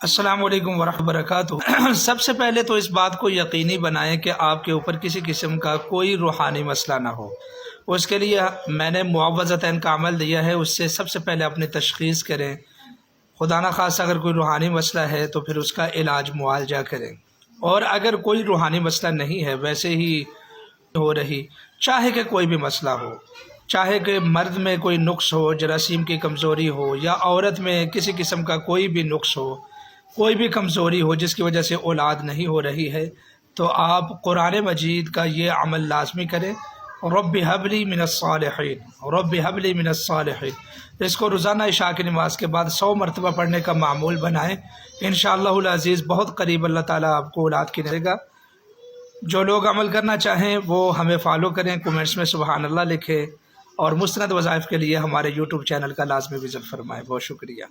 السلام علیکم ورحمۃ اللہ وبرکاتہ۔ سب سے پہلے تو اس بات کو یقینی بنائیں کہ آپ کے اوپر کسی قسم کا کوئی روحانی مسئلہ نہ ہو۔ اس کے لیے میں نے معوذتین کا عمل دیا ہے، اس سے سب سے پہلے اپنی تشخیص کریں۔ خدا نخواستہ اگر کوئی روحانی مسئلہ ہے تو پھر اس کا علاج معالجہ کریں، اور اگر کوئی روحانی مسئلہ نہیں ہے، ویسے ہی ہو رہی، چاہے کہ کوئی بھی مسئلہ ہو، چاہے کہ مرد میں کوئی نقص ہو، جراثیم کی کمزوری ہو، یا عورت میں کسی قسم کا کوئی بھی نقص ہو، کوئی بھی کمزوری ہو جس کی وجہ سے اولاد نہیں ہو رہی ہے، تو آپ قرآن مجید کا یہ عمل لازمی کریں، رب ہب لی من الصالحین، رب ہب لی من الصالحین۔ اس کو روزانہ عشاء کی نماز کے بعد 100 مرتبہ پڑھنے کا معمول بنائیں، انشاءاللہ العزیز بہت قریب اللہ تعالیٰ آپ کو اولاد کی دے گا۔ جو لوگ عمل کرنا چاہیں وہ ہمیں فالو کریں، کومنٹس میں سبحان اللہ لکھیں، اور مستند وظائف کے لیے ہمارے یوٹیوب چینل کا لازمی وزٹ فرمائیں۔ بہت شکریہ۔